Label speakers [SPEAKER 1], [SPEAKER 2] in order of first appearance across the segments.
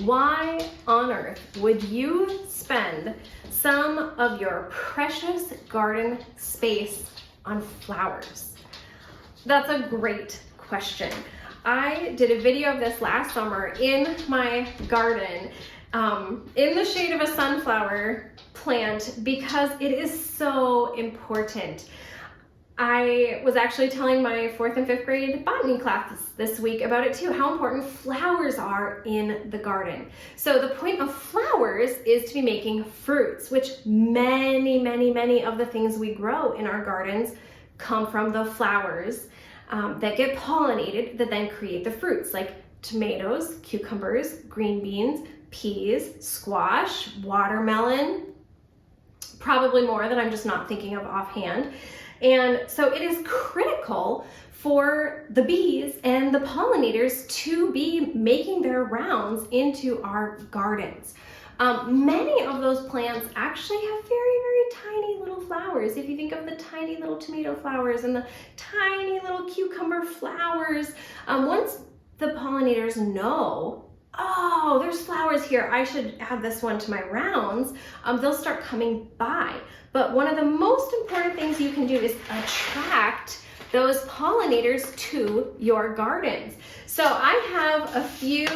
[SPEAKER 1] Why on earth would you spend some of your precious garden space on flowers? That's a great question. I did a video of this last summer in my garden, in the shade of a sunflower plant, because it is so important. I was actually telling my 4th and 5th grade botany class this week about it too, how important flowers are in the garden. So the point of flowers is to be making fruits, which many of the things we grow in our gardens come from the flowers that get pollinated, that then create the fruits, like tomatoes, cucumbers, green beans, peas, squash, watermelon, probably more that I'm just not thinking of offhand. And so it is critical for the bees and the pollinators to be making their rounds into our gardens. Many of those plants actually have very tiny little flowers. If you think of the tiny little tomato flowers and the tiny little cucumber flowers, once the pollinators know, oh, there's flowers here, I should add this one to my rounds, they'll start coming by. But one of the most important things you can do is attract those pollinators to your gardens. So I have a few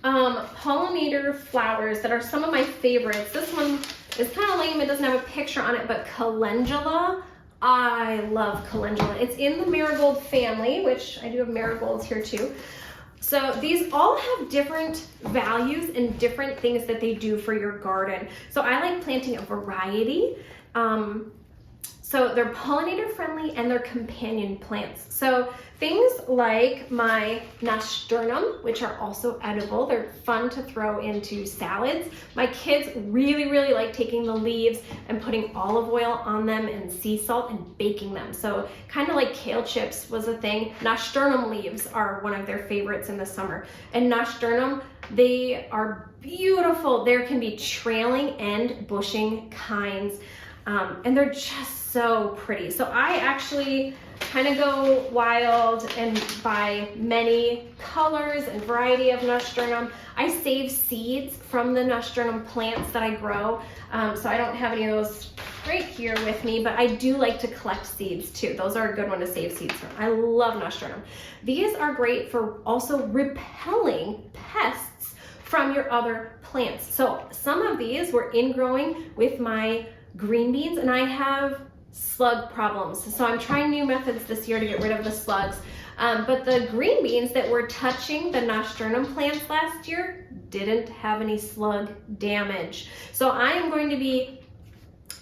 [SPEAKER 1] pollinator flowers that are some of my favorites. This one is kind of lame, it doesn't have a picture on it, but calendula. I love calendula. It's in the marigold family, which I do have marigolds here too. So these all have different values and different things that they do for your garden. So I like planting a variety. So they're pollinator friendly and they're companion plants. So things like my nasturtium, which are also edible. They're fun to throw into salads. My kids really like taking the leaves and putting olive oil on them and sea salt and baking them. So kind of like kale chips was a thing. Nasturtium leaves are one of their favorites in the summer. And nasturtium, they are beautiful. There can be trailing and bushing kinds. And they're just so pretty. So I actually kind of go wild and buy many colors and variety of nasturtium. I save seeds from the nasturtium plants that I grow. So I don't have any of those right here with me, but I do like to collect seeds too. Those are a good one to save seeds from. I love nasturtium. These are great for also repelling pests from your other plants. So some of these were ingrowing with my green beans, and I have slug problems. So I'm trying new methods this year to get rid of the slugs. But the green beans that were touching the nasturtium plants last year didn't have any slug damage. So I am going to be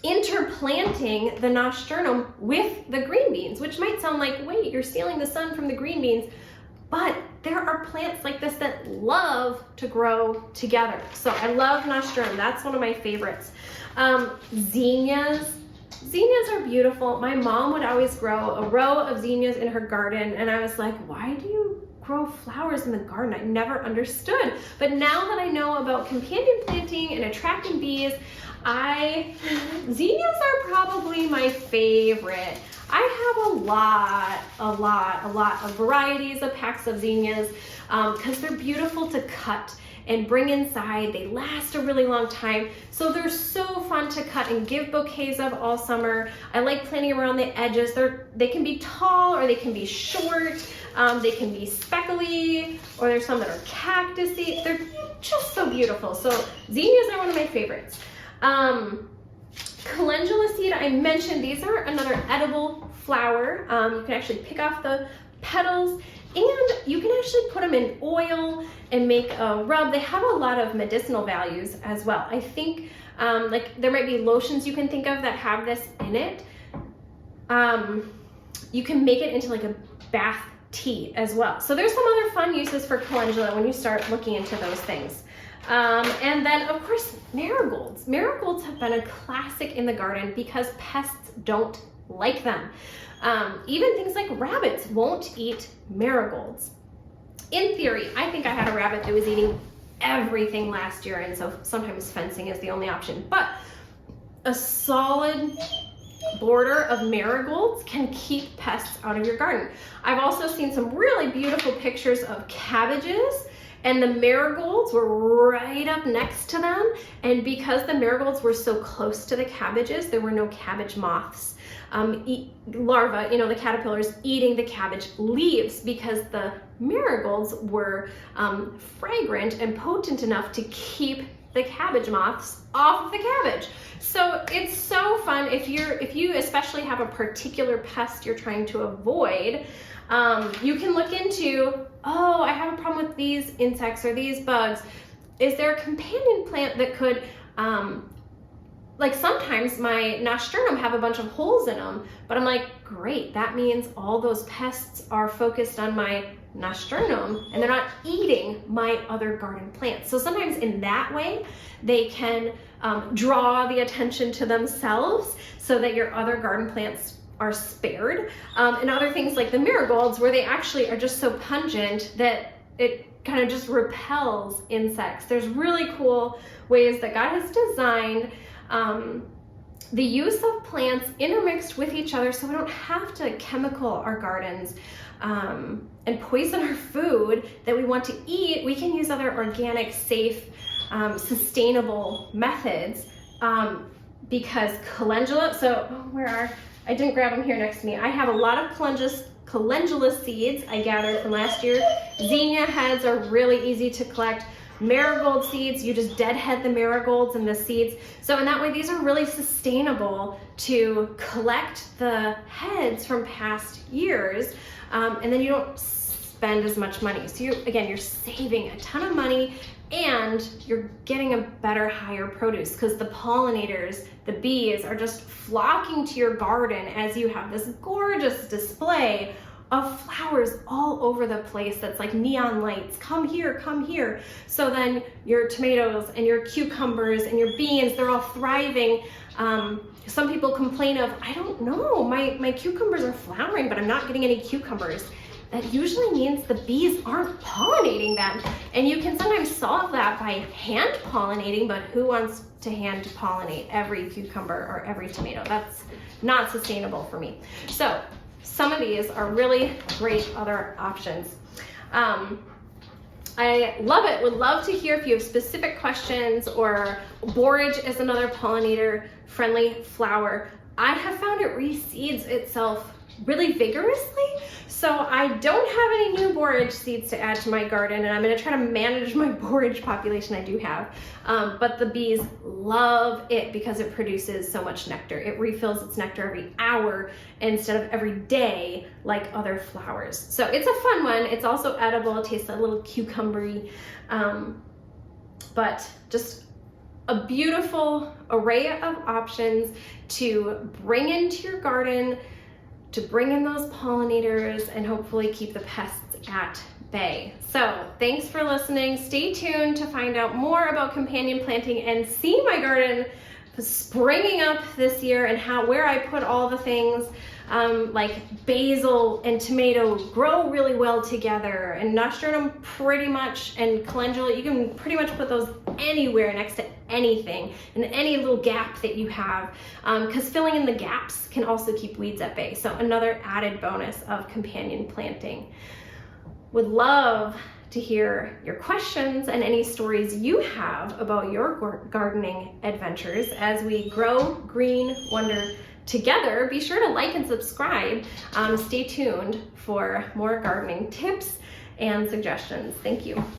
[SPEAKER 1] interplanting the nasturtium with the green beans, which might sound like, wait, you're stealing the sun from the green beans. But there are plants like this that love to grow together. So I love nasturtium. That's one of my favorites. Zinnias. Zinnias are beautiful. My mom would always grow a row of zinnias in her garden, and I was like, why do you grow flowers in the garden? I never understood. But now that I know about companion planting and attracting bees, zinnias are probably my favorite. I have a lot of varieties of packs of zinnias because they're beautiful to cut and bring inside. They last a really long time. So they're so fun to cut and give bouquets of all summer. I like planting around the edges. They can be tall or they can be short. They can be speckly, or there's some that are cactusy. They're just so beautiful. So zinnias are one of my favorites. Calendula seed, I mentioned, these are another edible flower. You can actually pick off the petals, and you can actually put them in oil and make a rub. They have a lot of medicinal values as well. I think like there might be lotions you can think of that have this in it. You can make it into like a bath tea as well. So there's some other fun uses for calendula when you start looking into those things. And then of course, marigolds. Marigolds have been a classic in the garden because pests don't like them. Even things like rabbits won't eat marigolds. In theory, I think I had a rabbit that was eating everything last year, and so sometimes fencing is the only option. But a solid border of marigolds can keep pests out of your garden. I've also seen some really beautiful pictures of cabbages and the marigolds were right up next to them. And because the marigolds were so close to the cabbages, there were no cabbage moths. Larvae, you know, the caterpillars eating the cabbage leaves, because the marigolds were fragrant and potent enough to keep the cabbage moths off of the cabbage. So it's so fun if you especially have a particular pest you're trying to avoid. You can look into, oh, I have a problem with these insects or these bugs. Is there a companion plant that could, like sometimes my nasturtium have a bunch of holes in them, but I'm like, great, that means all those pests are focused on my nasturtium and they're not eating my other garden plants. So sometimes in that way, they can draw the attention to themselves so that your other garden plants are spared. And other things like the marigolds, where they actually are just so pungent that it kind of just repels insects. There's really cool ways that God has designed the use of plants intermixed with each other, so we don't have to chemical our gardens and poison our food that we want to eat. We can use other organic, safe, sustainable methods, because calendula, I didn't grab them here next to me. I have a lot of calendula seeds I gathered from last year. Zinnia heads are really easy to collect. Marigold seeds, you just deadhead the marigolds and the seeds. So in that way, these are really sustainable to collect the heads from past years, and then you don't spend as much money. So you're saving a ton of money, and you're getting a better, higher produce, because the pollinators, the bees, are just flocking to your garden as you have this gorgeous display of flowers all over the place that's like neon lights. Come here, come here. So then your tomatoes and your cucumbers and your beans, they're all thriving. Some people complain of, I don't know, my cucumbers are flowering, but I'm not getting any cucumbers. That usually means the bees aren't pollinating them. And you can sometimes solve that by hand pollinating, but who wants to hand pollinate every cucumber or every tomato? That's not sustainable for me. So some of these are really great other options. I love it. Would love to hear if you have specific questions, or borage is another pollinator friendly flower. I have found it reseeds itself really vigorously, so I don't have any new borage seeds to add to my garden, and I'm going to try to manage my borage population I do have. But the bees love it because it produces so much nectar. It refills its nectar every hour instead of every day like other flowers. So it's a fun one. It's also edible. It tastes a little cucumbery, but just a beautiful array of options to bring into your garden, to bring in those pollinators and hopefully keep the pests at bay. So thanks for listening. Stay tuned to find out more about companion planting and see my garden springing up this year, and where I put all the things like basil and tomato grow really well together, and nasturtium pretty much, and calendula, you can pretty much put those anywhere next to anything, in any little gap that you have, because filling in the gaps can also keep weeds at bay. So another added bonus of companion planting. Would love to hear your questions and any stories you have about your gardening adventures as we grow green wonder together. Be sure to like and subscribe. Stay tuned for more gardening tips and suggestions. Thank you.